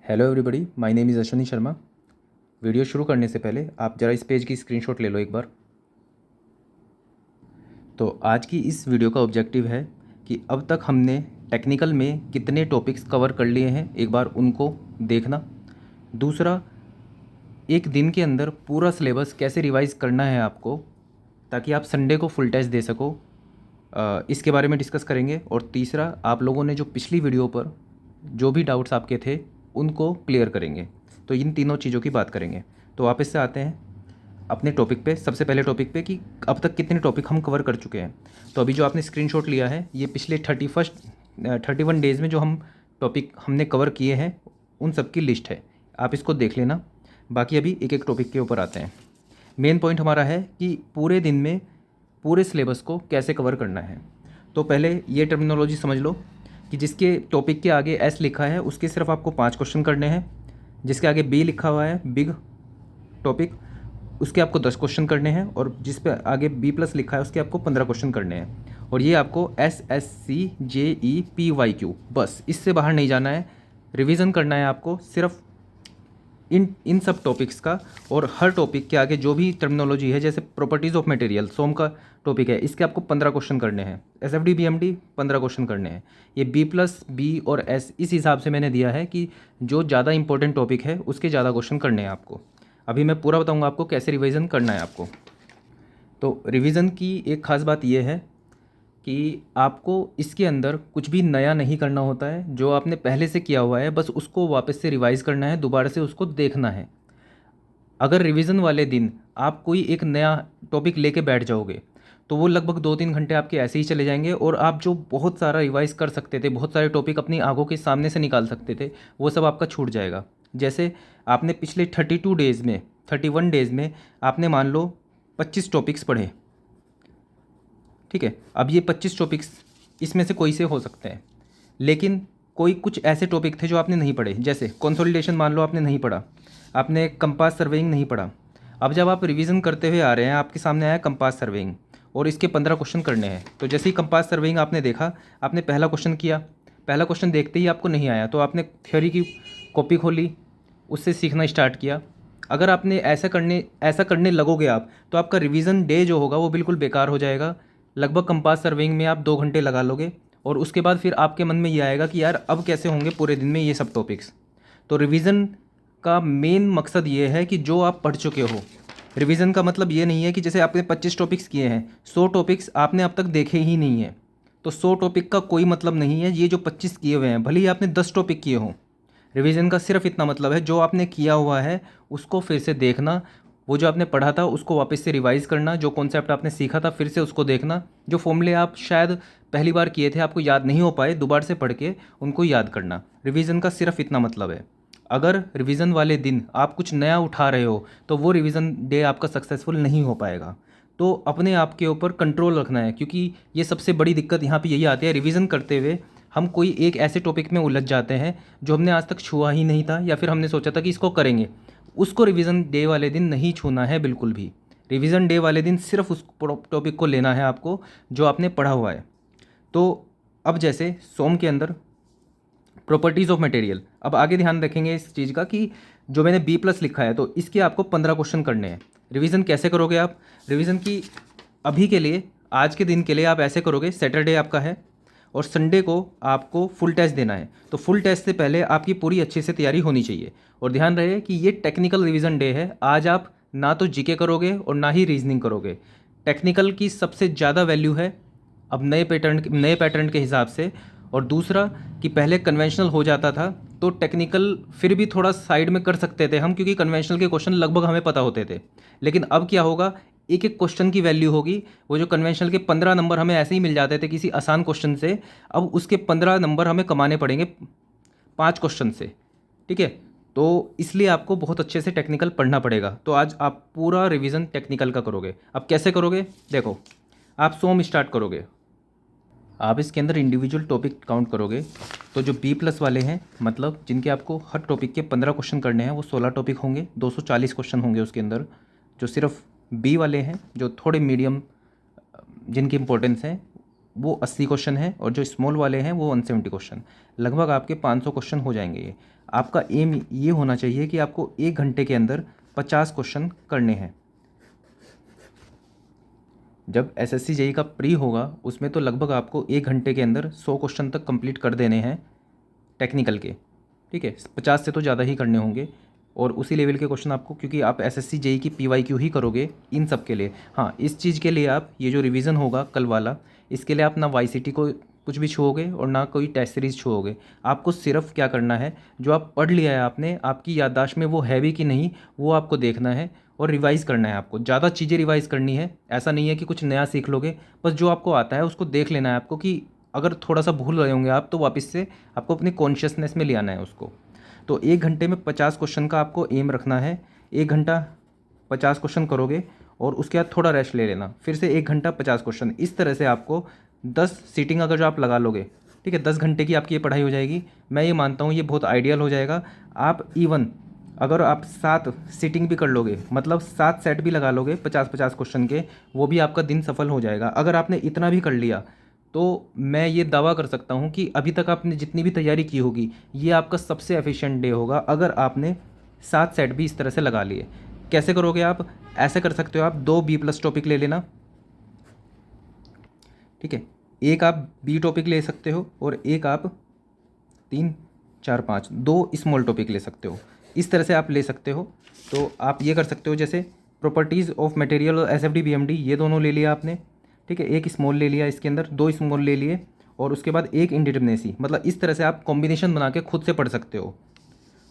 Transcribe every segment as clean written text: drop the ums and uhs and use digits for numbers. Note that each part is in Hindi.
Hello everybody, my name is Ashwini Sharma. Video शुरू करने से पहले आप ज़रा इस पेज की स्क्रीनशॉट ले लो एक बार। तो आज की इस वीडियो का ऑब्जेक्टिव है कि अब तक हमने टेक्निकल में कितने टॉपिक्स कवर कर लिए हैं, एक बार उनको देखना। दूसरा, एक दिन के अंदर पूरा सिलेबस कैसे रिवाइज़ करना है आपको, ताकि आप संडे को फुल टेस्ट दे सको, इसके बारे में डिस्कस करेंगे। और तीसरा, आप लोगों ने जो पिछली वीडियो पर जो भी डाउट्स आपके थे उनको क्लियर करेंगे। तो इन तीनों चीज़ों की बात करेंगे। तो वापस से आते हैं अपने टॉपिक पे, सबसे पहले टॉपिक पे कि अब तक कितने टॉपिक हम कवर कर चुके हैं। तो अभी जो आपने स्क्रीनशॉट लिया है, ये पिछले 31 डेज़ में जो हम टॉपिक हमने कवर किए हैं उन सब की लिस्ट है, आप इसको देख लेना। बाकी अभी एक एक टॉपिक के ऊपर आते हैं। मेन पॉइंट हमारा है कि पूरे दिन में पूरे सिलेबस को कैसे कवर करना है। तो पहले ये टर्मिनोलॉजी समझ लो कि जिसके टॉपिक के आगे एस लिखा है उसके सिर्फ आपको 5 क्वेश्चन करने हैं। जिसके आगे बी लिखा हुआ है, बिग टॉपिक, उसके आपको 10 क्वेश्चन करने हैं। और जिस पे आगे बी प्लस लिखा है उसके आपको 15 क्वेश्चन करने हैं। और ये आपको SSC JEPYQ, बस इससे बाहर नहीं जाना है। रिवीजन करना है आपको सिर्फ इन सब टॉपिक्स का। और हर टॉपिक के आगे जो भी टर्मिनोलॉजी है, जैसे प्रॉपर्टीज़ ऑफ मटेरियल सोम का टॉपिक है, इसके आपको 15 क्वेश्चन करने हैं। SFD BMD 15 क्वेश्चन करने हैं। ये B प्लस B और S इस हिसाब से मैंने दिया है कि जो ज़्यादा इंपॉर्टेंट टॉपिक है उसके ज़्यादा क्वेश्चन करने हैं आपको। अभी मैं पूरा बताऊँगा आपको कैसे रिविज़न करना है आपको। तो रिवीजन की एक ख़ास बात यह है कि आपको इसके अंदर कुछ भी नया नहीं करना होता है। जो आपने पहले से किया हुआ है बस उसको वापस से रिवाइज़ करना है, दोबारा से उसको देखना है। अगर रिवीजन वाले दिन आप कोई एक नया टॉपिक लेके बैठ जाओगे तो वो लगभग 2-3 घंटे आपके ऐसे ही चले जाएंगे, और आप जो बहुत सारा रिवाइज़ कर सकते थे, बहुत सारे टॉपिक अपनी आंखों के सामने से निकाल सकते थे, वो सब आपका छूट जाएगा। जैसे आपने पिछले 31 डेज़ में आपने मान लो 25 टॉपिक्स पढ़े, ठीक है। अब ये 25 टॉपिक्स इसमें से कोई से हो सकते हैं, लेकिन कोई कुछ ऐसे टॉपिक थे जो आपने नहीं पढ़े। जैसे कंसोलिडेशन मान लो आपने नहीं पढ़ा, आपने कंपास सर्वेइंग नहीं पढ़ा। अब जब आप रिवीजन करते हुए आ रहे हैं, आपके सामने आया कंपास सर्वेइंग और इसके 15 क्वेश्चन करने हैं। तो जैसे ही कंपास सर्वेइंग आपने देखा, आपने पहला क्वेश्चन किया, पहला क्वेश्चन देखते ही आपको नहीं आया तो आपने थ्योरी की कॉपी खोली, उससे सीखना स्टार्ट किया। अगर आपने ऐसा करने लगोगे आप, तो आपका रिवीजन डे जो होगा वो बिल्कुल बेकार हो जाएगा। लगभग कंपास सर्वेइंग में आप 2 घंटे लगा लोगे, और उसके बाद फिर आपके मन में ये आएगा कि यार अब कैसे होंगे पूरे दिन में ये सब टॉपिक्स। तो रिवीजन का मेन मकसद ये है कि जो आप पढ़ चुके हो। रिवीजन का मतलब ये नहीं है कि जैसे आपने 25 टॉपिक्स किए हैं, 100 टॉपिक्स आपने अब तक देखे ही नहीं है, तो 100 टॉपिक का कोई मतलब नहीं है। ये जो 25 किए हुए हैं, भले ही आपने 10 टॉपिक किए हों, रिवीजन का सिर्फ इतना मतलब है जो आपने किया हुआ है उसको फिर से देखना, वो जो आपने पढ़ा था उसको वापस से रिवाइज़ करना, जो कॉन्सेप्ट आपने सीखा था फिर से उसको देखना, जो फॉर्मूले आप शायद पहली बार किए थे आपको याद नहीं हो पाए, दोबारा से पढ़ के उनको याद करना। रिवीजन का सिर्फ इतना मतलब है। अगर रिवीजन वाले दिन आप कुछ नया उठा रहे हो तो वो रिवीजन डे आपका सक्सेसफुल नहीं हो पाएगा। तो अपने आप के ऊपर कंट्रोल रखना है, क्योंकि ये सबसे बड़ी दिक्कत यहाँ पे यही आती है। रिवीजन करते हुए हम कोई एक ऐसे टॉपिक में उलझ जाते हैं जो हमने आज तक छुआ ही नहीं था, या फिर हमने सोचा था कि इसको करेंगे। उसको रिवीजन डे वाले दिन नहीं छूना है बिल्कुल भी। रिवीजन डे वाले दिन सिर्फ उस टॉपिक को लेना है आपको जो आपने पढ़ा हुआ है। तो अब जैसे सोम के अंदर प्रॉपर्टीज़ ऑफ मटेरियल, अब आगे ध्यान रखेंगे इस चीज़ का कि जो मैंने बी प्लस लिखा है तो इसके आपको 15 क्वेश्चन करने हैं। रिवीजन कैसे करोगे आप? रिवीजन की अभी के लिए, आज के दिन के लिए आप ऐसे करोगे, सैटरडे आपका है और संडे को आपको फुल टेस्ट देना है। तो फुल टेस्ट से पहले आपकी पूरी अच्छे से तैयारी होनी चाहिए। और ध्यान रहे कि ये टेक्निकल रिवीजन डे है। आज आप ना तो जीके करोगे और ना ही रीजनिंग करोगे। टेक्निकल की सबसे ज़्यादा वैल्यू है अब नए पैटर्न के हिसाब से। और दूसरा कि पहले कन्वेंशनल हो जाता था तो टेक्निकल फिर भी थोड़ा साइड में कर सकते थे हम, क्योंकि कन्वेंशनल के क्वेश्चन लगभग हमें पता होते थे। लेकिन अब क्या होगा, एक एक क्वेश्चन की वैल्यू होगी। वो जो कन्वेंशनल के 15 नंबर हमें ऐसे ही मिल जाते थे किसी आसान क्वेश्चन से, अब उसके 15 नंबर हमें कमाने पड़ेंगे 5 क्वेश्चन से, ठीक है। तो इसलिए आपको बहुत अच्छे से टेक्निकल पढ़ना पड़ेगा। तो आज आप पूरा रिवीजन टेक्निकल का करोगे। अब कैसे करोगे? देखो, आप सोम स्टार्ट करोगे, आप इसके अंदर इंडिविजुअल टॉपिक काउंट करोगे। तो जो बी प्लस वाले हैं, मतलब जिनके आपको हर टॉपिक के 15 क्वेश्चन करने हैं, वो 16 टॉपिक होंगे, 240 क्वेश्चन होंगे उसके अंदर। जो सिर्फ बी वाले हैं, जो थोड़े मीडियम जिनकी इंपॉर्टेंस है, वो 80 क्वेश्चन है और जो स्मॉल वाले हैं वो 170 क्वेश्चन। लगभग आपके 500 क्वेश्चन हो जाएंगे। ये आपका एम ये होना चाहिए कि आपको 1 घंटे के अंदर 50 क्वेश्चन करने हैं। जब एसएससी जेई का प्री होगा उसमें तो लगभग आपको 1 घंटे के अंदर 100 क्वेश्चन तक कंप्लीट कर देने हैं टेक्निकल के, ठीक है। 50 से तो ज़्यादा ही करने होंगे और उसी लेवल के क्वेश्चन आपको, क्योंकि आप एसएससी जेई की पीवाईक्यू ही करोगे इन सब के लिए। हाँ, इस चीज़ के लिए आप ये जो रिवीजन होगा कल वाला, इसके लिए आप ना वाईसीटी को कुछ भी छुओगे और ना कोई टेस्ट सीरीज छुओगे। आपको सिर्फ क्या करना है, जो आप पढ़ लिया है आपने, आपकी याददाश्त में वो है भी कि नहीं, वो आपको देखना है और रिवाइज़ करना है। आपको ज़्यादा चीज़ें रिवाइज़ करनी है, ऐसा नहीं है कि कुछ नया सीख लोगे। बस जो आपको आता है उसको देख लेना है आपको, कि अगर थोड़ा सा भूल रहे होंगे आप तो वापस से आपको अपनी कॉन्शियसनेस में ले आना है उसको। तो 1 घंटे में 50 क्वेश्चन का आपको एम रखना है। 1 घंटा 50 क्वेश्चन करोगे और उसके बाद थोड़ा रेस्ट ले लेना, फिर से 1 घंटा 50 क्वेश्चन। इस तरह से आपको 10 सीटिंग अगर जो आप लगा लोगे, ठीक है, 10 घंटे की आपकी ये पढ़ाई हो जाएगी। मैं ये मानता हूँ ये बहुत आइडियल हो जाएगा। आप इवन अगर आप 7 सीटिंग भी कर लोगे, मतलब 7 सेट भी लगा लोगे 50-50 क्वेश्चन के, वो भी आपका दिन सफल हो जाएगा। अगर आपने इतना भी कर लिया तो मैं ये दावा कर सकता हूँ कि अभी तक आपने जितनी भी तैयारी की होगी, ये आपका सबसे एफिशिएंट डे होगा अगर आपने 7 सेट भी इस तरह से लगा लिए। कैसे करोगे आप? ऐसे कर सकते हो आप, 2 B+ टॉपिक ले लेना, ठीक है, एक आप बी टॉपिक ले सकते हो और एक आप 3, 4, 5 2 स्मॉल टॉपिक ले सकते हो। इस तरह से आप ले सकते हो। तो आप ये कर सकते हो, जैसे प्रॉपर्टीज़ ऑफ मटेरियल और एसएफडी बीएमडी, ये दोनों ले लिया आपने, ठीक है, एक स्मॉल ले लिया, इसके अंदर 2 स्मॉल ले लिए और उसके बाद एक इंडिटरमिनेसी। मतलब इस तरह से आप कॉम्बिनेशन बना के खुद से पढ़ सकते हो।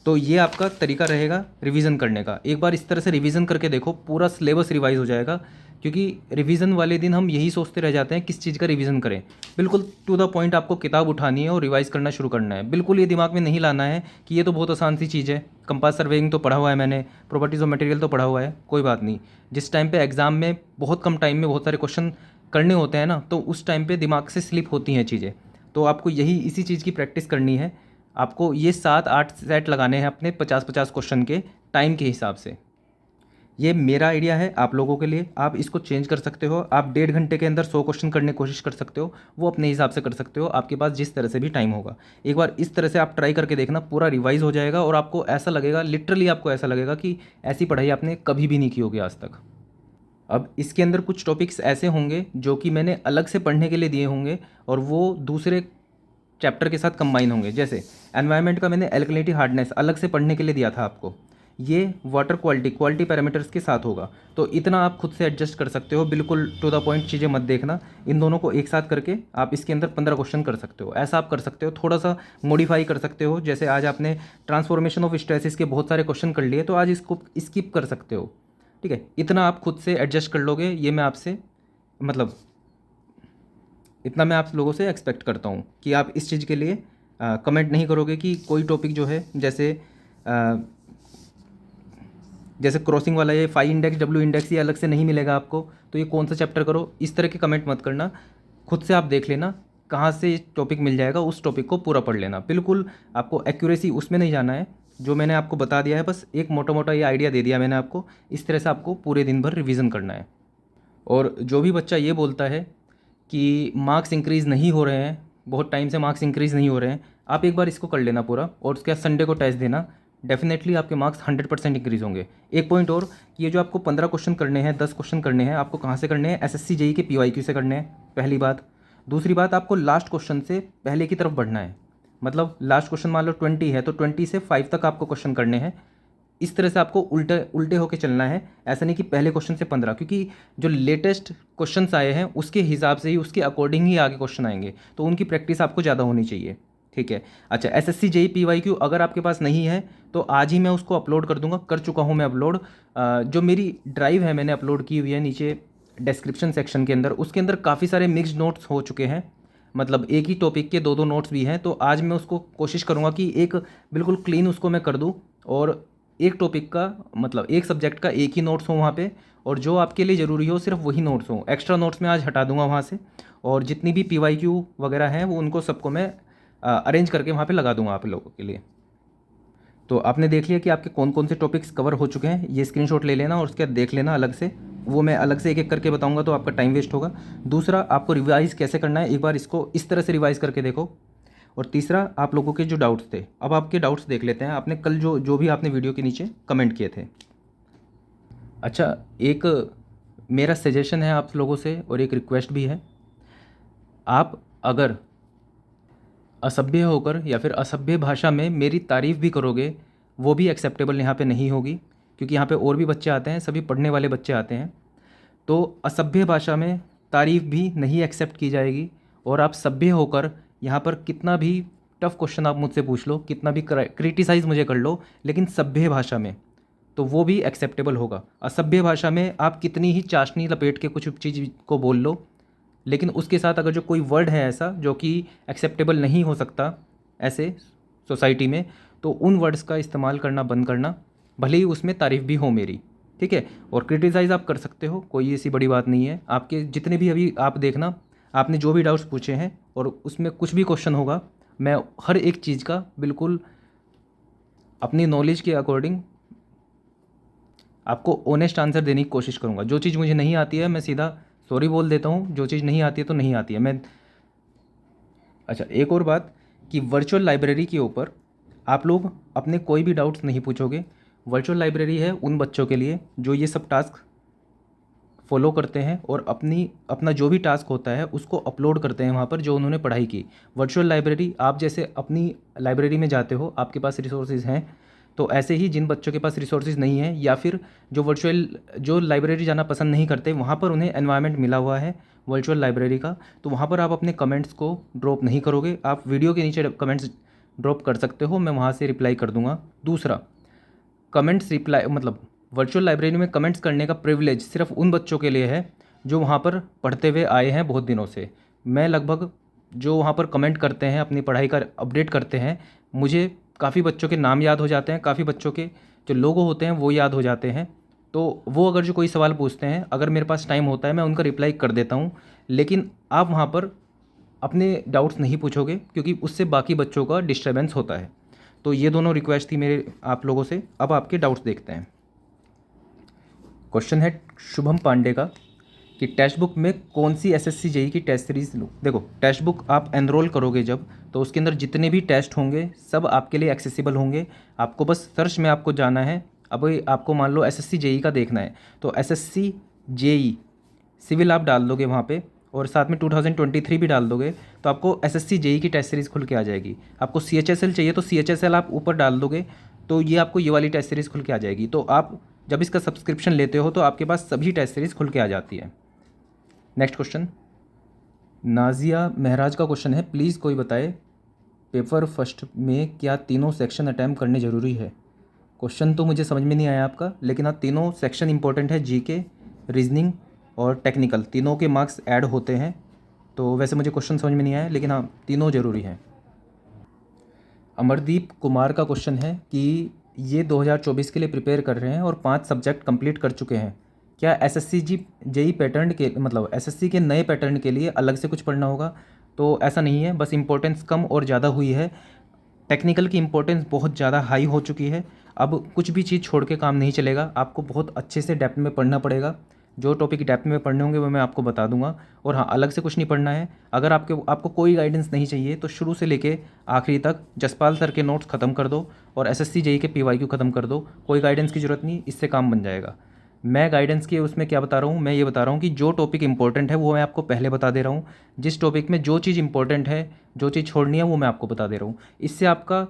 तो ये आपका तरीका रहेगा रिवीजन करने का। एक बार इस तरह से रिवीजन करके देखो, पूरा सिलेबस रिवाइज हो जाएगा। क्योंकि रिवीजन वाले दिन हम यही सोचते रह जाते हैं किस चीज़ का रिवीजन करें। बिल्कुल टू द पॉइंट आपको किताब उठानी है और रिवाइज करना शुरू करना है। बिल्कुल ये दिमाग में नहीं लाना है कि ये तो बहुत आसान सी चीज़ है, कंपास सर्वेइंग तो पढ़ा हुआ है मैंने, प्रॉपर्टीज़ ऑफ मटेरियल तो पढ़ा हुआ है, कोई बात नहीं। जिस टाइम पे एग्ज़ाम में बहुत कम टाइम में बहुत सारे क्वेश्चन करने होते हैं ना, तो उस टाइम पे दिमाग से स्लिप होती हैं चीज़ें। तो आपको यही इसी चीज़ की प्रैक्टिस करनी है। आपको ये 7-8 सेट लगाने हैं अपने 50-50 क्वेश्चन के टाइम के हिसाब से। ये मेरा आइडिया है आप लोगों के लिए, आप इसको चेंज कर सकते हो। आप 1.5 घंटे के अंदर 100 क्वेश्चन करने की कोशिश कर सकते हो, वो अपने हिसाब से कर सकते हो, आपके पास जिस तरह से भी टाइम होगा। एक बार इस तरह से आप ट्राई करके देखना, पूरा रिवाइज हो जाएगा और आपको ऐसा लगेगा, लिटरली आपको ऐसा लगेगा कि ऐसी पढ़ाई आपने कभी भी नहीं की होगी आज तक। अब इसके अंदर कुछ टॉपिक्स ऐसे होंगे जो कि मैंने अलग से पढ़ने के लिए दिए होंगे और वो दूसरे चैप्टर के साथ कंबाइन होंगे। जैसे एनवायरनमेंट का मैंने एल्कलिनिटी हार्डनेस अलग से पढ़ने के लिए दिया था आपको, ये वाटर क्वालिटी पैरामीटर्स के साथ होगा। तो इतना आप खुद से एडजस्ट कर सकते हो, बिल्कुल टू द पॉइंट चीज़ें मत देखना। इन दोनों को एक साथ करके आप इसके अंदर 15 क्वेश्चन कर सकते हो। ऐसा आप कर सकते हो, थोड़ा सा मॉडिफाई कर सकते हो। जैसे आज आपने ट्रांसफॉर्मेशन ऑफ स्ट्रेसेस के बहुत सारे क्वेश्चन कर लिए, तो आज इसको स्किप कर सकते हो, ठीक है। इतना आप खुद से एडजस्ट कर लोगे, ये मैं आपसे मतलब इतना मैं आप लोगों से एक्सपेक्ट करता हूँ कि आप इस चीज़ के लिए कमेंट नहीं करोगे कि कोई टॉपिक जो है जैसे क्रॉसिंग वाला ये फाई इंडेक्स डब्ल्यू इंडेक्स ये अलग से नहीं मिलेगा आपको, तो ये कौन सा चैप्टर करो, इस तरह के कमेंट मत करना। खुद से आप देख लेना कहाँ से टॉपिक मिल जाएगा, उस टॉपिक को पूरा पढ़ लेना। बिल्कुल आपको एक्यूरेसी उसमें नहीं जाना है, जो मैंने आपको बता दिया है बस एक मोटा मोटा ये आइडिया दे दिया मैंने आपको। इस तरह से आपको पूरे दिन भर रिवीजन करना है। और जो भी बच्चा ये बोलता है कि मार्क्स इंक्रीज़ नहीं हो रहे हैं, बहुत टाइम से मार्क्स इंक्रीज़ नहीं हो रहे हैं, आप एक बार इसको कर लेना पूरा और उसके बाद संडे को टेस्ट देना, डेफिनेटली आपके मार्क्स 100% इंक्रीज़ होंगे। एक पॉइंट और कि ये जो आपको 15 क्वेश्चन करने हैं, 10 क्वेश्चन करने हैं, आपको कहाँ से करने हैं? एसएससी जेई के पीवाईक्यू से करने हैं, पहली बात। दूसरी बात, आपको लास्ट क्वेश्चन से पहले की तरफ बढ़ना है। मतलब लास्ट क्वेश्चन मान लो 20 है तो 20 से 5 तक आपको क्वेश्चन करने हैं। इस तरह से आपको उल्टे उल्टे होकर चलना है, ऐसा नहीं कि पहले क्वेश्चन से 15, क्योंकि जो लेटेस्ट क्वेश्चंस आए हैं उसके हिसाब से ही, उसके अकॉर्डिंग ही आगे क्वेश्चन आएंगे, तो उनकी प्रैक्टिस आपको ज़्यादा होनी चाहिए, ठीक है। अच्छा, एसएससी जेई पीवाईक्यू अगर आपके पास नहीं है तो आज ही मैं उसको अपलोड कर दूंगा, कर चुका हूँ मैं अपलोड। जो मेरी ड्राइव है मैंने अपलोड की हुई है नीचे डिस्क्रिप्शन सेक्शन के अंदर, उसके अंदर काफ़ी सारे मिक्स्ड नोट्स हो चुके हैं, मतलब एक ही टॉपिक के 2-2 नोट्स भी हैं। तो आज मैं उसको कोशिश करूँगा कि एक बिल्कुल क्लीन उसको मैं कर दूँ और एक टॉपिक का मतलब एक सब्जेक्ट का एक ही नोट्स हो वहाँ पे, और जो आपके लिए ज़रूरी हो सिर्फ वही नोट्स हो। एक्स्ट्रा नोट्स मैं आज हटा दूंगा वहाँ से, और जितनी भी पीवाईक्यू वगैरह हैं वो उनको सबको मैं अरेंज करके वहाँ पे लगा दूंगा आप लोगों के लिए। तो आपने देख लिया कि आपके कौन कौन से टॉपिक्स कवर हो चुके हैं, ये स्क्रीनशॉट ले लेना और उसके बाद देख लेना अलग से वो मैं अलग से एक एक करके बताऊंगा तो आपका टाइम वेस्ट होगा। दूसरा, आपको रिवाइज़ कैसे करना है, एक बार इसको इस तरह से रिवाइज़ करके देखो। और तीसरा, आप लोगों के जो डाउट्स थे, अब आपके डाउट्स देख लेते हैं। आपने कल जो जो भी आपने वीडियो के नीचे कमेंट किए थे। अच्छा, एक मेरा सजेशन है आप लोगों से और एक रिक्वेस्ट भी है। आप अगर असभ्य होकर या फिर असभ्य भाषा में मेरी तारीफ़ भी करोगे, वो भी एक्सेप्टेबल यहाँ पे नहीं होगी, क्योंकि यहाँ पे और भी बच्चे आते हैं, सभी पढ़ने वाले बच्चे आते हैं। तो असभ्य भाषा में तारीफ़ भी नहीं एक्सेप्ट की जाएगी। और आप सभ्य होकर यहाँ पर कितना भी टफ क्वेश्चन आप मुझसे पूछ लो, कितना भी क्रिटिसाइज़ मुझे कर लो, लेकिन सभ्य भाषा में तो वो भी एक्सेप्टेबल होगा। असभ्य भाषा में आप कितनी ही चाशनी लपेट के कुछ चीज़ को बोल लो, लेकिन उसके साथ अगर जो कोई वर्ड है ऐसा जो कि एक्सेप्टेबल नहीं हो सकता ऐसे सोसाइटी में, तो उन वर्ड्स का इस्तेमाल करना बंद करना, भले ही उसमें तारीफ़ भी हो मेरी, ठीक है। और क्रिटिसाइज़ आप कर सकते हो, कोई ऐसी बड़ी बात नहीं है। आपके जितने भी अभी आप देखना, आपने जो भी डाउट्स पूछे हैं और उसमें कुछ भी क्वेश्चन होगा, मैं हर एक चीज़ का बिल्कुल अपनी नॉलेज के अकॉर्डिंग आपको ऑनेस्ट आंसर देने की कोशिश करूँगा। जो चीज़ मुझे नहीं आती है मैं सीधा सॉरी बोल देता हूँ, जो चीज़ नहीं आती है तो नहीं आती है मैं। अच्छा, एक और बात कि वर्चुअल लाइब्रेरी के ऊपर आप लोग अपने कोई भी डाउट्स नहीं पूछोगे। वर्चुअल लाइब्रेरी है उन बच्चों के लिए जो ये सब टास्क फॉलो करते हैं और अपना जो भी टास्क होता है उसको अपलोड करते हैं वहाँ पर, जो उन्होंने पढ़ाई की। वर्चुअल लाइब्रेरी, आप जैसे अपनी लाइब्रेरी में जाते हो, आपके पास रिसोर्सेज हैं, तो ऐसे ही जिन बच्चों के पास रिसोर्सेज नहीं है या फिर जो लाइब्रेरी जाना पसंद नहीं करते, वहाँ पर उन्हें एनवायरनमेंट मिला हुआ है वर्चुअल लाइब्रेरी का, तो वहाँ पर आप अपने कमेंट्स को ड्रॉप नहीं करोगे। आप वीडियो के नीचे कमेंट्स ड्रॉप कर सकते हो, मैं वहाँ से रिप्लाई कर दूँगा। दूसरा, कमेंट्स रिप्लाई मतलब वर्चुअल लाइब्रेरी में कमेंट्स करने का प्रिविलेज सिर्फ उन बच्चों के लिए है जो वहाँ पर पढ़ते हुए आए हैं बहुत दिनों से। मैं लगभग जो वहाँ पर कमेंट करते हैं, अपनी पढ़ाई का अपडेट करते हैं, मुझे काफ़ी बच्चों के नाम याद हो जाते हैं, काफ़ी बच्चों के जो लोगो होते हैं वो याद हो जाते हैं। तो वो अगर जो कोई सवाल पूछते हैं, अगर मेरे पास टाइम होता है मैं उनका रिप्लाई कर देता हूँ, लेकिन आप वहाँ पर अपने डाउट्स नहीं पूछोगे क्योंकि उससे बाकी बच्चों का डिस्टर्बेंस होता है। तो ये दोनों रिक्वेस्ट थी मेरे आप लोगों से। अब आपके डाउट्स देखते हैं। क्वेश्चन है शुभम पांडे का कि टेक्स्ट बुक में कौन सी एसएससी जेई की टेस्ट सीरीज़ लूँ। देखो, टेक्स्ट बुक आप एनरोल करोगे जब, तो उसके अंदर जितने भी टेस्ट होंगे सब आपके लिए एक्सेसिबल होंगे। आपको बस सर्च में आपको जाना है। अब आपको मान लो एसएससी जेई का देखना है, तो एसएससी जेई सिविल आप डाल दोगे वहाँ पे, और साथ में 2023 भी डाल दोगे, तो आपको एसएससी जेई की टेस्ट सीरीज़ खुल के आ जाएगी। आपको सीएचएसएल चाहिए तो सीएचएसएल आप ऊपर डाल दोगे, तो ये आपको ये वाली टेस्ट सीरीज़ खुल के आ जाएगी। तो आप जब इसका सब्सक्रिप्शन लेते हो तो आपके पास सभी टेस्ट सीरीज़ खुल के आ जाती है। नेक्स्ट क्वेश्चन नाजिया महराज का क्वेश्चन है, प्लीज़ कोई बताए पेपर फर्स्ट में क्या तीनों सेक्शन अटैम्प्ट करने ज़रूरी है। क्वेश्चन तो मुझे समझ में नहीं आया आपका, लेकिन हाँ तीनों सेक्शन इंपॉर्टेंट है, जीके, रीजनिंग और टेक्निकल, तीनों के मार्क्स ऐड होते हैं। तो वैसे मुझे क्वेश्चन समझ में नहीं आया, लेकिन हाँ तीनों ज़रूरी हैं। अमरदीप कुमार का क्वेश्चन है कि ये 2024 के लिए प्रिपेयर कर रहे हैं और 5 सब्जेक्ट कंप्लीट कर चुके हैं, क्या एसएससी जेई पैटर्न के मतलब एसएससी के नए पैटर्न के लिए अलग से कुछ पढ़ना होगा। तो ऐसा नहीं है, बस इंपॉर्टेंस कम और ज़्यादा हुई है। टेक्निकल की इंपॉर्टेंस बहुत ज़्यादा हाई हो चुकी है। अब कुछ भी चीज़ छोड़ के काम नहीं चलेगा, आपको बहुत अच्छे से डेप्थ में पढ़ना पड़ेगा। जो टॉपिक डेप्थ में पढ़ने होंगे वो मैं आपको बता दूंगा। और हाँ, अलग से कुछ नहीं पढ़ना है। अगर आपको कोई गाइडेंस नहीं चाहिए तो शुरू से लेके आखिरी तक जसपाल सर के नोट्स ख़त्म कर दो और एसएससी जेई के पीवाईक्यू ख़त्म कर दो। कोई गाइडेंस की ज़रूरत नहीं, इससे काम बन जाएगा। मैं गाइडेंस के उसमें क्या बता रहा हूँ, मैं ये बता रहा हूँ कि जो टॉपिक इंपॉर्टेंट है वो मैं आपको पहले बता दे रहा हूँ। जिस टॉपिक में जो चीज़ इंपॉर्टेंट है, जो चीज़ छोड़नी है, वो मैं आपको बता दे रहा हूँ। इससे आपका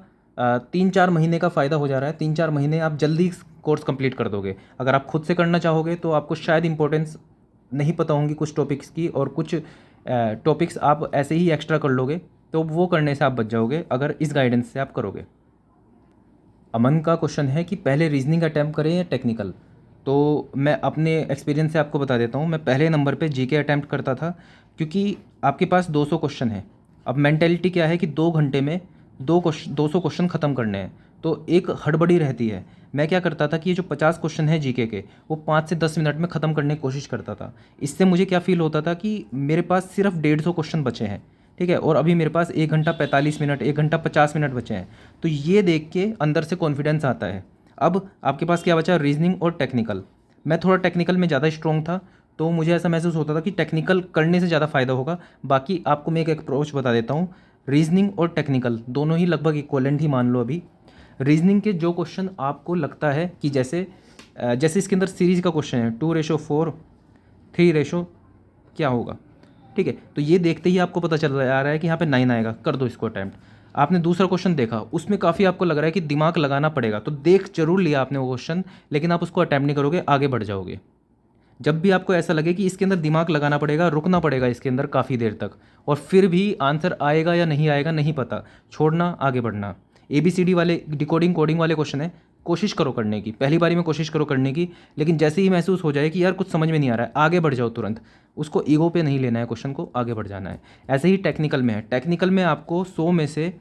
3-4 महीने का फ़ायदा हो जा रहा है। 3-4 महीने आप जल्दी कोर्स कंप्लीट कर दोगे। अगर आप खुद से करना चाहोगे तो आपको शायद इंपॉर्टेंस नहीं पता होंगी कुछ टॉपिक्स की, और कुछ टॉपिक्स आप ऐसे ही एक्स्ट्रा कर लोगे, तो वो करने से आप बच जाओगे अगर इस गाइडेंस से आप करोगे। अमन का क्वेश्चन है कि पहले रीजनिंग अटैम्प्ट करें या टेक्निकल। तो मैं अपने एक्सपीरियंस से आपको बता देता हूँ, मैं पहले नंबर पे जीके अटैम्प्ट करता था, क्योंकि आपके पास 200 क्वेश्चन है। अब मेंटेलिटी क्या है कि 2 घंटे में 200 क्वेश्चन ख़त्म करने हैं, तो एक हड़बड़ी रहती है। मैं क्या करता था कि ये जो 50 क्वेश्चन है जीके के, वो 5 से 10 मिनट में ख़त्म करने की कोशिश करता था। इससे मुझे क्या फ़ील होता था कि मेरे पास सिर्फ 150 क्वेश्चन बचे हैं, ठीक है, और अभी मेरे पास 1 घंटा 45 मिनट, 1 घंटा 50 मिनट बचे हैं। तो ये देख के अंदर से कॉन्फिडेंस आता है। अब आपके पास क्या बचा, रीजनिंग और टेक्निकल। मैं थोड़ा टेक्निकल में ज़्यादा स्ट्रॉन्ग था, तो मुझे ऐसा महसूस होता था कि टेक्निकल करने से ज़्यादा फ़ायदा होगा। बाकी आपको मैं एक अप्रोच बता देता हूँ, रीजनिंग और टेक्निकल दोनों ही लगभग इक्वलेंट ही मान लो अभी। रीजनिंग के जो क्वेश्चन आपको लगता है कि जैसे जैसे इसके अंदर सीरीज का क्वेश्चन है 2:4, 3 क्या होगा, ठीक है, तो ये देखते ही आपको पता चल रहा है कि यहाँ पे 9 आएगा, कर दो इसको अटैम्प्ट। आपने दूसरा क्वेश्चन देखा, उसमें काफ़ी आपको लग रहा है कि दिमाग लगाना पड़ेगा, तो देख जरूर लिया आपने वो क्वेश्चन, लेकिन आप उसको अटैम्प्ट नहीं करोगे, आगे बढ़ जाओगे। जब भी आपको ऐसा लगे कि इसके अंदर दिमाग लगाना पड़ेगा, रुकना पड़ेगा इसके अंदर काफ़ी देर तक, और फिर भी आंसर आएगा या नहीं आएगा नहीं पता, छोड़ना, आगे बढ़ना। ABCD वाले डिकोडिंग कोडिंग वाले क्वेश्चन है, कोशिश करो करने की, पहली बारी में कोशिश करो करने की, लेकिन जैसे ही महसूस हो जाए कि यार कुछ समझ में नहीं आ रहा है, आगे बढ़ जाओ तुरंत। उसको ईगो पे नहीं लेना है, क्वेश्चन को आगे बढ़ जाना है। ऐसे ही टेक्निकल में है, टेक्निकल में आपको 100 में से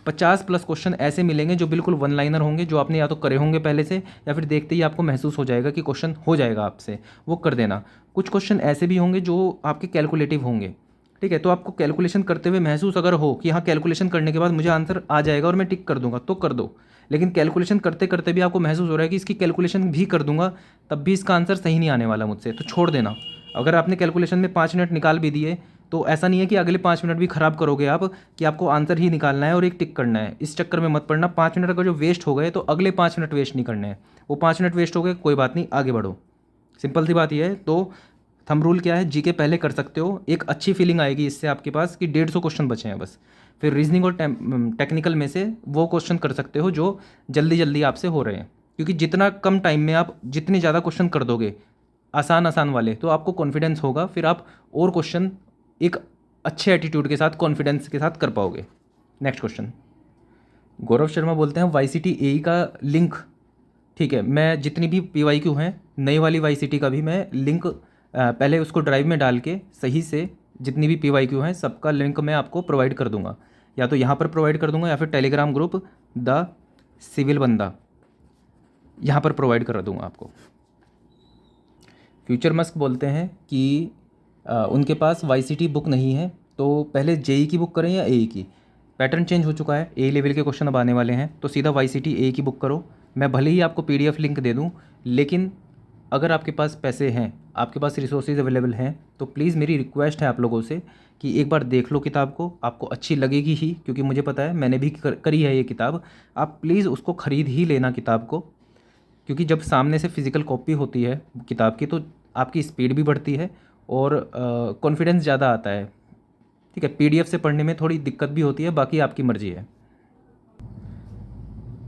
50+ क्वेश्चन ऐसे मिलेंगे जो बिल्कुल वन लाइनर होंगे, जो आपने या तो करे होंगे पहले से, या फिर देखते ही आपको महसूस हो जाएगा कि क्वेश्चन हो जाएगा आपसे, वो कर देना। कुछ क्वेश्चन ऐसे भी होंगे जो आपके कैलकुलेटिव होंगे, ठीक है, तो आपको कैलकुलेशन करते हुए महसूस अगर हो कि हाँ कैलकुलेशन करने के बाद मुझे आंसर आ जाएगा और मैं टिक कर दूंगा, तो कर दो। लेकिन कैलकुलेशन करते करते भी आपको महसूस हो रहा है कि इसकी कैलकुलेशन भी कर दूंगा तब भी इसका आंसर सही नहीं आने वाला मुझसे, तो छोड़ देना। अगर आपने कैलकुलेशन में 5 मिनट निकाल भी दिए, तो ऐसा नहीं है कि अगले 5 मिनट भी ख़राब करोगे आप, कि आपको आंसर ही निकालना है और एक टिक करना है, इस चक्कर में मत पड़ना। 5 मिनट अगर जो वेस्ट हो गए तो अगले 5 मिनट वेस्ट नहीं करने हैं, वो 5 मिनट वेस्ट हो गए कोई बात नहीं, आगे बढ़ो। सिंपल सी बात यह है। तो थंब रूल क्या है, जीके पहले कर सकते हो, एक अच्छी फीलिंग आएगी इससे आपके पास कि 150 क्वेश्चन बचे हैं बस। फिर रीजनिंग और टेक्निकल में से वो क्वेश्चन कर सकते हो जो जल्दी जल्दी आपसे हो रहे हैं, क्योंकि जितना कम टाइम में आप जितने ज़्यादा क्वेश्चन कर दोगे आसान आसान वाले, तो आपको कॉन्फिडेंस होगा, फिर आप और क्वेश्चन एक अच्छे एटीट्यूड के साथ, कॉन्फिडेंस के साथ कर पाओगे। नेक्स्ट क्वेश्चन, गौरव शर्मा बोलते हैं YCT AE का लिंक, ठीक है, मैं जितनी भी PYQ हैं नई वाली YCT का भी मैं लिंक पहले उसको ड्राइव में डाल के सही से, जितनी भी PYQ हैं सबका लिंक मैं आपको प्रोवाइड कर दूंगा, या तो यहाँ पर प्रोवाइड कर दूंगा या फिर टेलीग्राम ग्रुप द सिविल बंदा, यहाँ पर प्रोवाइड कर दूंगा आपको। फ्यूचर मस्क बोलते हैं कि उनके पास YCT बुक नहीं है, तो पहले JEE की बुक करें या AE की। पैटर्न चेंज हो चुका है, AE लेवल के क्वेश्चन अब आने वाले हैं, तो सीधा YCT AE की बुक करो। मैं भले ही आपको PDF लिंक दे दूं, लेकिन अगर आपके पास पैसे हैं, आपके पास रिसोर्सेज अवेलेबल हैं, तो प्लीज़ मेरी रिक्वेस्ट है आप लोगों से कि एक बार देख लो किताब को, आपको अच्छी लगेगी ही, क्योंकि मुझे पता है मैंने भी करी है ये किताब। आप प्लीज़ उसको ख़रीद ही लेना किताब को, क्योंकि जब सामने से फिज़िकल कॉपी होती है किताब की, तो आपकी स्पीड भी बढ़ती है और कॉन्फिडेंस ज़्यादा आता है, ठीक है। PDF से पढ़ने में थोड़ी दिक्कत भी होती है, बाकी आपकी मर्ज़ी है।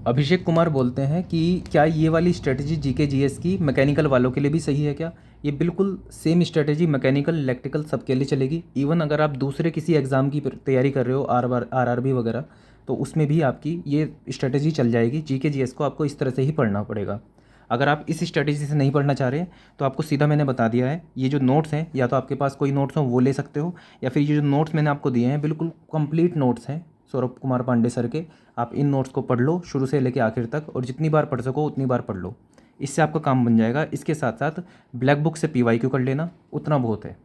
अभिषेक कुमार बोलते हैं कि क्या ये वाली स्ट्रेटजी GK GS की मैकेनिकल वालों के लिए भी सही है क्या? ये बिल्कुल सेम स्ट्रेटजी मैकेनिकल इलेक्ट्रिकल सबके लिए चलेगी। इवन अगर आप दूसरे किसी एग्ज़ाम की तैयारी कर रहे हो, RRB वगैरह, तो उसमें भी आपकी ये स्ट्रेटजी चल जाएगी। GK GS को आपको इस तरह से ही पढ़ना पड़ेगा। अगर आप इस स्ट्रेटजी से नहीं पढ़ना चाह रहे तो आपको सीधा मैंने बता दिया है, ये जो नोट्स हैं, या तो आपके पास कोई नोट्स हो वो ले सकते हो, या फिर ये जो नोट्स मैंने आपको दिए हैं बिल्कुल कंप्लीट नोट्स हैं सौरभ कुमार पांडे सर के। आप इन नोट्स को पढ़ लो शुरू से लेकर आखिर तक, और जितनी बार पढ़ सको उतनी बार पढ़ लो, इससे आपका काम बन जाएगा। इसके साथ साथ ब्लैक बुक से PYQ कर लेना, उतना बहुत है।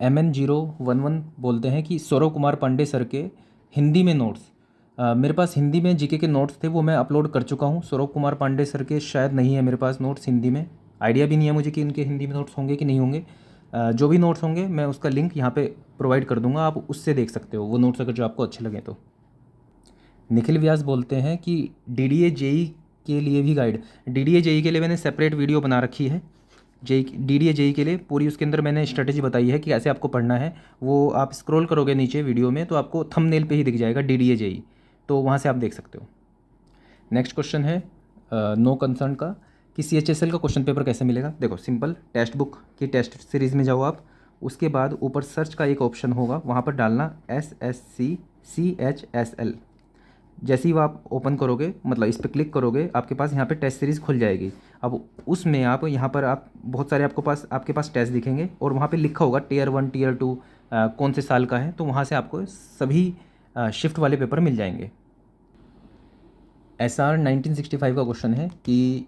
MN011 बोलते हैं कि सौरभ कुमार पांडे सर के हिंदी में नोट्स, मेरे पास हिंदी में GK के नोट्स थे, वो मैं अपलोड कर चुका हूँ। सौरभ कुमार पांडे सर के शायद नहीं है मेरे पास नोट्स हिंदी में, आइडिया भी नहीं है मुझे कि उनके हिंदी में नोट्स होंगे कि नहीं होंगे। जो भी नोट्स होंगे मैं उसका लिंक यहाँ पे प्रोवाइड कर दूंगा, आप उससे देख सकते हो वो नोट्स अगर जो आपको अच्छे लगें तो। निखिल व्यास बोलते हैं कि DDA JEE के लिए भी गाइड, DDA JEE के लिए मैंने सेपरेट वीडियो बना रखी है। DDA JEE के लिए पूरी उसके अंदर मैंने स्ट्रेटजी बताई है कि कैसे आपको पढ़ना है। वो आप स्क्रॉल करोगे नीचे वीडियो में तो आपको थंबनेल पे ही दिख जाएगा DDA JEE, तो वहाँ से आप देख सकते हो। नेक्स्ट क्वेश्चन है नो कंसर्न का, कि CHSL का क्वेश्चन पेपर कैसे मिलेगा। देखो सिंपल, टेक्स्ट बुक की टेस्ट सीरीज़ में जाओ आप, उसके बाद ऊपर सर्च का एक ऑप्शन होगा, वहाँ पर डालना SSC CHSL। जैसे ही वो आप ओपन करोगे, मतलब इस पर क्लिक करोगे, आपके पास यहाँ पे टेस्ट सीरीज़ खुल जाएगी। अब उसमें आप यहाँ पर आप बहुत सारे आपके पास टेस्ट दिखेंगे, और वहाँ पे लिखा होगा Tier 1 Tier 2 कौन से साल का है, तो वहाँ से आपको सभी शिफ्ट वाले पेपर मिल जाएंगे। SR 1965 का क्वेश्चन है कि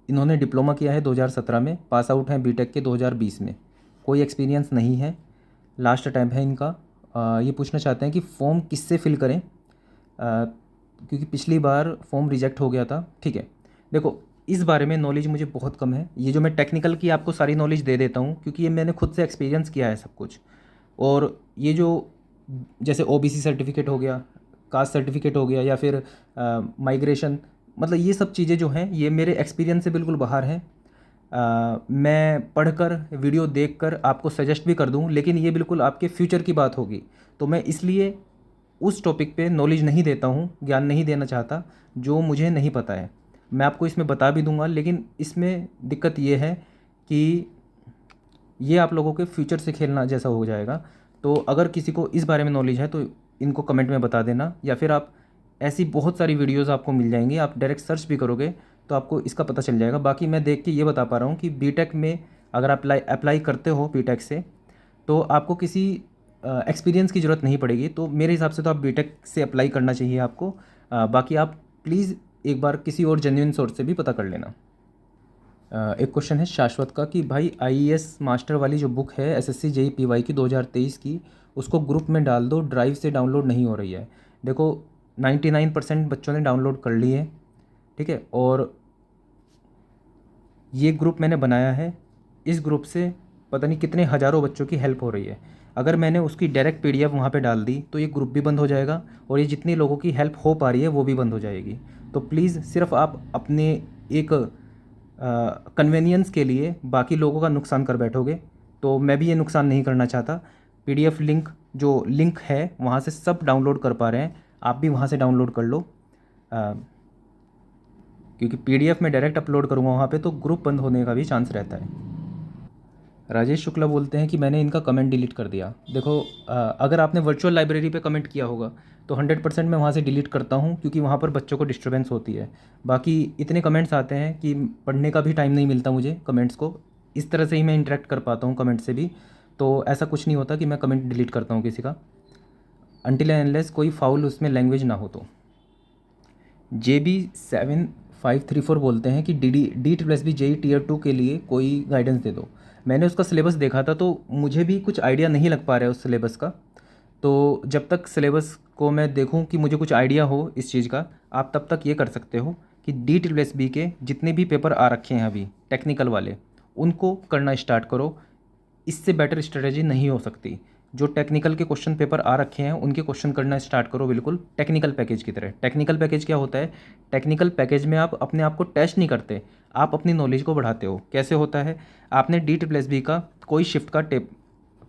इन्होंने डिप्लोमा किया है 2017 में, पास आउट हैं BTech के 2020 में, कोई एक्सपीरियंस नहीं है, लास्ट अटैम्प्ट है इनका। ये पूछना चाहते हैं कि फॉर्म किससे फिल करें, क्योंकि पिछली बार फॉर्म रिजेक्ट हो गया था। ठीक है, देखो इस बारे में नॉलेज मुझे बहुत कम है। ये जो मैं टेक्निकल की आपको सारी नॉलेज दे देता हूँ क्योंकि ये मैंने खुद से एक्सपीरियंस किया है सब कुछ। और ये जो जैसे ओबीसी सर्टिफिकेट हो गया, कास्ट सर्टिफिकेट हो गया, या फिर माइग्रेशन, मतलब ये सब चीज़ें जो हैं ये मेरे एक्सपीरियंस से बिल्कुल बाहर हैं। मैं पढ़कर वीडियो देखकर आपको सजेस्ट भी कर दूं, लेकिन ये बिल्कुल आपके फ्यूचर की बात होगी, तो मैं इसलिए उस टॉपिक पे नॉलेज नहीं देता हूँ, ज्ञान नहीं देना चाहता जो मुझे नहीं पता है। मैं आपको इसमें बता भी दूंगा, लेकिन इसमें दिक्कत ये है कि ये आप लोगों के फ्यूचर से खेलना जैसा हो जाएगा। तो अगर किसी को इस बारे में नॉलेज है तो इनको कमेंट में बता देना, या फिर आप ऐसी बहुत सारी वीडियोज़ आपको मिल जाएंगी, आप डायरेक्ट सर्च भी करोगे तो आपको इसका पता चल जाएगा। बाकी मैं देख के ये बता पा रहा हूँ कि बीटेक में अगर आप अप्लाई करते हो बीटेक से, तो आपको किसी एक्सपीरियंस की ज़रूरत नहीं पड़ेगी। तो मेरे हिसाब से तो आप बीटेक से अप्लाई करना चाहिए आपको। बाकी आप प्लीज़ एक बार किसी और जेन्युइन सोर्स से भी पता कर लेना। एक क्वेश्चन है शाश्वत का कि भाई आईएएस मास्टर वाली जो बुक है एसएससी जेई पीवाई की 2023 की, उसको ग्रुप में डाल दो, ड्राइव से डाउनलोड नहीं हो रही है। देखो 99% बच्चों ने डाउनलोड कर ली है, ठीक है। और ये ग्रुप मैंने बनाया है, इस ग्रुप से पता नहीं कितने हज़ारों बच्चों की हेल्प हो रही है। अगर मैंने उसकी डायरेक्ट पीडीएफ वहाँ पे डाल दी तो ये ग्रुप भी बंद हो जाएगा, और ये जितनी लोगों की हेल्प हो पा रही है वो भी बंद हो जाएगी। तो प्लीज़ सिर्फ आप अपने एक कन्वीनियंस के लिए बाकी लोगों का नुकसान कर बैठोगे, तो मैं भी ये नुकसान नहीं करना चाहता। पीडीएफ लिंक जो लिंक है वहाँ से सब डाउनलोड कर पा रहे हैं, आप भी वहाँ से डाउनलोड कर लो। क्योंकि पीडीएफ में डायरेक्ट अपलोड करूँगा वहाँ पे तो ग्रुप बंद होने का भी चांस रहता है। राजेश शुक्ला बोलते हैं कि मैंने इनका कमेंट डिलीट कर दिया। देखो अगर आपने वर्चुअल लाइब्रेरी पे कमेंट किया होगा तो 100% मैं वहाँ से डिलीट करता हूँ, क्योंकि वहाँ पर बच्चों को डिस्टर्बेंस होती है। बाकी इतने कमेंट्स आते हैं कि पढ़ने का भी टाइम नहीं मिलता मुझे कमेंट्स को, इस तरह से ही मैं इंटरेक्ट कर पाता हूँ कमेंट से भी। तो ऐसा कुछ नहीं होता कि मैं कमेंट डिलीट करता हूँ किसी का, अनटिल एंड अनलेस कोई फाउल उसमें लैंग्वेज ना हो। तो JB7534 बोलते हैं कि डी++ जेई टीयर 2 के लिए कोई गाइडेंस दे दो। मैंने उसका सिलेबस देखा था तो मुझे भी कुछ आइडिया नहीं लग पा रहा है उस सिलेबस का। तो जब तक सिलेबस को मैं देखूं कि मुझे कुछ आइडिया हो इस चीज़ का, आप तब तक ये कर सकते हो कि डी++ के जितने भी पेपर आ रखे हैं अभी टेक्निकल वाले, उनको करना स्टार्ट करो। इससे बेटर स्ट्रेटजी नहीं हो सकती। जो टेक्निकल के क्वेश्चन पेपर आ रखे हैं उनके क्वेश्चन करना स्टार्ट करो, बिल्कुल टेक्निकल पैकेज की तरह। टेक्निकल पैकेज क्या होता है? टेक्निकल पैकेज में आप अपने आप को टेस्ट नहीं करते, आप अपनी नॉलेज को बढ़ाते हो। कैसे होता है? आपने डी++ का कोई शिफ्ट का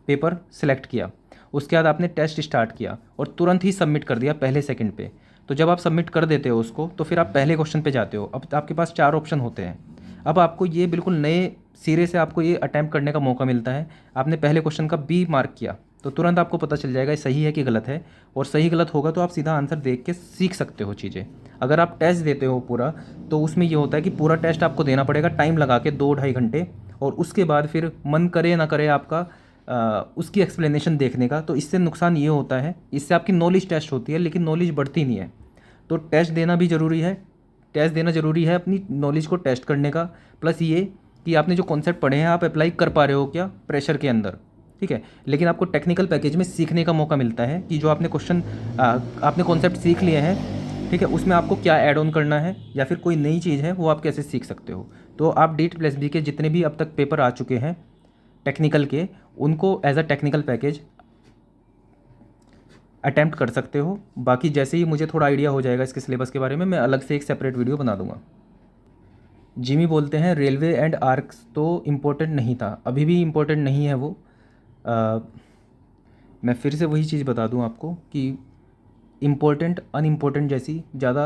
पेपर सेलेक्ट किया, उसके बाद आपने टेस्ट स्टार्ट किया और तुरंत ही सबमिट कर दिया पहले सेकंड पे। तो जब आप सबमिट कर देते हो उसको, तो फिर आप पहले क्वेश्चन पे जाते हो। अब आपके पास 4 ऑप्शन होते हैं। अब आपको ये बिल्कुल नए सिरे से आपको ये अटैम्प्ट करने का मौका मिलता है। आपने पहले क्वेश्चन का बी मार्क किया तो तुरंत आपको पता चल जाएगा सही है कि गलत है, और सही गलत होगा तो आप सीधा आंसर देख के सीख सकते हो चीज़ें। अगर आप टेस्ट देते हो पूरा, तो उसमें ये होता है कि पूरा टेस्ट आपको देना पड़ेगा टाइम लगा के 2-2.5 घंटे, और उसके बाद फिर मन करे ना करे आपका उसकी एक्सप्लेनेशन देखने का। तो इससे नुकसान ये होता है, इससे आपकी नॉलेज टेस्ट होती है लेकिन नॉलेज बढ़ती नहीं है। तो टेस्ट देना भी ज़रूरी है, टेस्ट देना ज़रूरी है अपनी नॉलेज को टेस्ट करने का। प्लस ये कि आपने जो कॉन्सेप्ट पढ़े हैं आप अप्लाई कर पा रहे हो क्या प्रेशर के अंदर, ठीक है। लेकिन आपको टेक्निकल पैकेज में सीखने का मौका मिलता है कि जो आपने क्वेश्चन आपने कॉन्सेप्ट सीख लिए हैं, ठीक है, उसमें आपको क्या ऐड ऑन करना है या फिर कोई नई चीज़ है वो आप कैसे सीख सकते हो। तो आप डी++ के जितने भी अब तक पेपर आ चुके हैं टेक्निकल के, उनको as a technical package attempt कर सकते हो। बाकी जैसे ही मुझे थोड़ा आइडिया हो जाएगा इसके सिलेबस के बारे में, मैं अलग से एक सेपरेट वीडियो बना दूंगा। जिमी बोलते हैं रेलवे एंड आर्क्स तो इम्पोर्टेंट नहीं था, अभी भी इम्पोर्टेंट नहीं है वो। मैं फिर से वही चीज़ बता दूं आपको कि इम्पोर्टेंट अनइम्पोर्टेंट जैसी ज़्यादा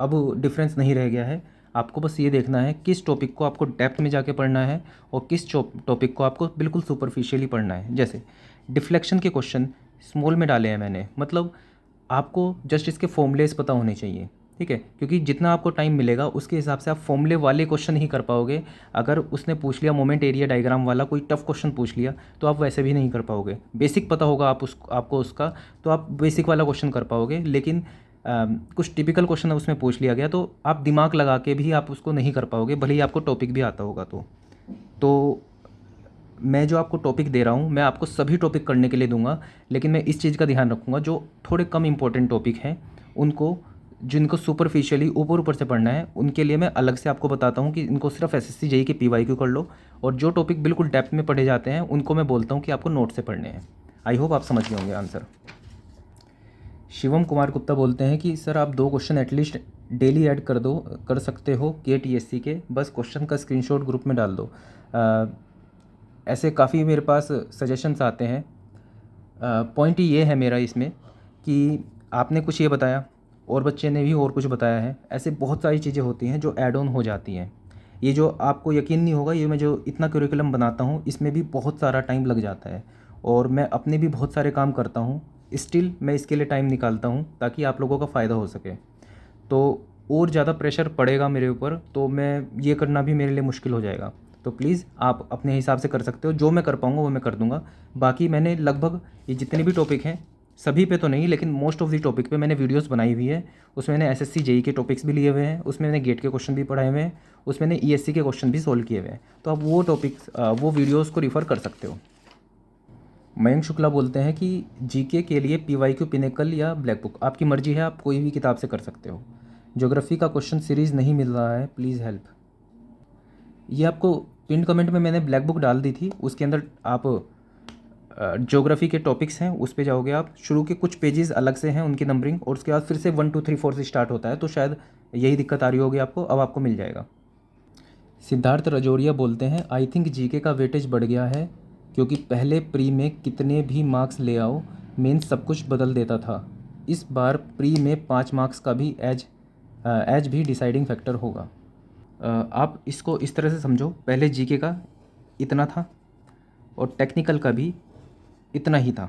अब डिफरेंस नहीं रह गया है। आपको बस ये देखना है किस टॉपिक को आपको डेप्थ में जाके पढ़ना है और किस टॉपिक को आपको बिल्कुल सुपरफिशियली पढ़ना है। जैसे डिफ्लेक्शन के क्वेश्चन स्मॉल में डाले हैं मैंने, मतलब आपको जस्ट इसके फॉर्मूलेस पता होने चाहिए, ठीक है। क्योंकि जितना आपको टाइम मिलेगा उसके हिसाब से आप फॉर्मूले वाले क्वेश्चन ही कर पाओगे। अगर उसने पूछ लिया मोमेंट एरिया डायग्राम वाला कोई टफ क्वेश्चन पूछ लिया तो आप वैसे भी नहीं कर पाओगे। बेसिक पता होगा आपको उसका, तो आप बेसिक वाला क्वेश्चन कर पाओगे। लेकिन कुछ टिपिकल क्वेश्चन उसमें पूछ लिया गया तो आप दिमाग लगा के भी आप उसको नहीं कर पाओगे, भले ही आपको टॉपिक भी आता होगा। तो मैं जो आपको टॉपिक दे रहा हूँ मैं आपको सभी टॉपिक करने के लिए दूंगा, लेकिन मैं इस चीज़ का ध्यान रखूँगा जो थोड़े कम इम्पोर्टेंट टॉपिक हैं उनको जिनको सुपरफिशियली ऊपर ऊपर से पढ़ना है उनके लिए मैं अलग से आपको बताता हूँ कि इनको सिर्फ एसएससी जेईई के पीवाईक्यू कर लो, और जो टॉपिक बिल्कुल डेप्थ में पढ़े जाते हैं उनको मैं बोलता हूँ कि आपको नोट से पढ़ने हैं। आई होप आप समझ गए होंगे आंसर। शिवम कुमार गुप्ता बोलते हैं कि सर आप 2 क्वेश्चन एटलीस्ट डेली ऐड कर सकते हो KTSC के, बस क्वेश्चन का स्क्रीनशॉट ग्रुप में डाल दो। ऐसे काफ़ी मेरे पास सजेशंस आते हैं। पॉइंट ये है मेरा इसमें कि आपने कुछ ये बताया और बच्चे ने भी और कुछ बताया है, ऐसे बहुत सारी चीज़ें होती हैं जो ऐड ऑन हो जाती हैं। ये जो आपको यकीन नहीं होगा, ये मैं जो इतना करिकुलम बनाता हूँ इसमें भी बहुत सारा टाइम लग जाता है, और मैं अपने भी बहुत सारे काम करता हूँ, स्टिल मैं इसके लिए टाइम निकालता हूँ ताकि आप लोगों का फ़ायदा हो सके। तो और ज़्यादा प्रेशर पड़ेगा मेरे ऊपर तो मैं ये करना भी मेरे लिए मुश्किल हो जाएगा। तो प्लीज़ आप अपने हिसाब से कर सकते हो, जो मैं कर पाऊँगा वो मैं कर दूँगा। बाकी मैंने लगभग ये जितने भी टॉपिक हैं सभी पे तो नहीं, लेकिन मोस्ट ऑफ दी टॉपिक पे मैंने वीडियोस बनाई हुई है। उसमें मैंने एसएससी जेईई के टॉपिक्स भी लिए हुए हैं, उसमें मैंने गेट के क्वेश्चन भी पढ़ाए हुए हैं, उसमें मैंने ईएससी के क्वेश्चन भी सोल्व किए हुए हैं। तो आप वो टॉपिक्स वो वीडियोज़ को रिफ़र कर सकते हो। मयंक शुक्ला बोलते हैं कि जीके के लिए पीवाईक्यू पिनेकल या ब्लैक बुक, आपकी मर्जी है, आप कोई भी किताब से कर सकते हो। ज्योग्राफी का क्वेश्चन सीरीज़ नहीं मिल रहा है, प्लीज़ हेल्प। ये आपको पिन कमेंट में मैंने ब्लैक बुक डाल दी थी, उसके अंदर आप ज्योग्राफी के टॉपिक्स हैं उस पे जाओगे आप, शुरू के कुछ पेजेस अलग से हैं उनकी नंबरिंग, और उसके बाद फिर से 1 2 3 4 से स्टार्ट होता है। तो शायद यही दिक्कत आ रही होगी आपको, अब आपको मिल जाएगा। सिद्धार्थ रजौरिया बोलते हैं आई थिंक जीके का वेटेज बढ़ गया है, क्योंकि पहले प्री में कितने भी मार्क्स ले आओ मेंस सब कुछ बदल देता था। इस बार प्री में 5 मार्क्स का भी एज भी डिसाइडिंग फैक्टर होगा। आप इसको इस तरह से समझो, पहले जीके का इतना था और टेक्निकल का भी इतना ही था,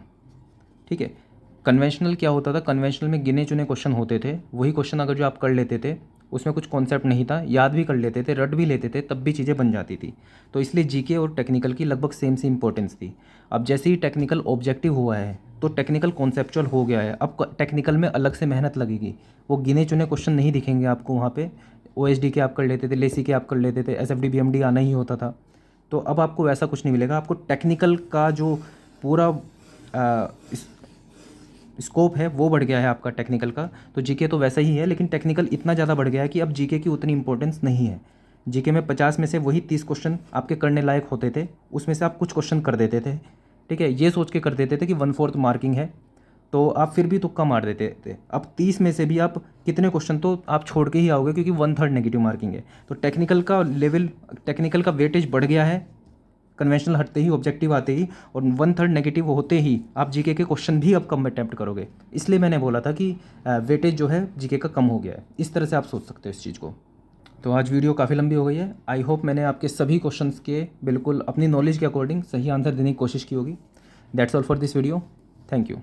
ठीक है। कन्वेंशनल क्या होता था, कन्वेंशनल में गिने चुने क्वेश्चन होते थे, वही क्वेश्चन अगर जो आप कर लेते थे उसमें कुछ कॉन्सेप्ट नहीं था, याद भी कर लेते थे, रट भी लेते थे, तब भी चीज़ें बन जाती थी। तो इसलिए जीके और टेक्निकल की लगभग सेम सी इंपॉर्टेंस थी। अब जैसे ही टेक्निकल ऑब्जेक्टिव हुआ है तो टेक्निकल कॉन्सेप्चुअल हो गया है, अब टेक्निकल में अलग से मेहनत लगेगी, वो गिने चुने क्वेश्चन नहीं दिखेंगे आपको वहाँ पे। OSD के आप कर लेते थे, लेसी के आप कर लेते थे, SFD BMD आना ही होता था। तो अब आपको वैसा कुछ नहीं मिलेगा, आपको टेक्निकल का जो पूरा स्कोप है वो बढ़ गया है आपका टेक्निकल का। तो जीके तो वैसा ही है, लेकिन टेक्निकल इतना ज़्यादा बढ़ गया है कि अब जीके की उतनी इंपॉर्टेंस नहीं है। जीके में 50 में से वही 30 क्वेश्चन आपके करने लायक होते थे, उसमें से आप कुछ क्वेश्चन कर देते थे, ठीक है, ये सोच के कर देते थे कि 1/4 मार्किंग है, तो आप फिर भी तुक्का मार देते थे। अब 30 में से भी आप कितने क्वेश्चन तो आप छोड़ के ही आओगे, क्योंकि 1/3 नेगेटिव मार्किंग है। तो टेक्निकल का लेवल, टेक्निकल का वेटेज बढ़ गया है, कन्वेंशनल हटते ही, ऑब्जेक्टिव आते ही, और 1/3 नेगेटिव होते ही आप जीके के क्वेश्चन भी अब कम अटैम्प्ट करोगे। इसलिए मैंने बोला था कि वेटेज जो है जीके का कम हो गया है। इस तरह से आप सोच सकते हो इस चीज़ को। तो आज वीडियो काफ़ी लंबी हो गई है। आई होप मैंने आपके सभी क्वेश्चंस के बिल्कुल अपनी नॉलेज के अकॉर्डिंग सही आंसर देने की कोशिश की होगी। That's all for this video. Thank you.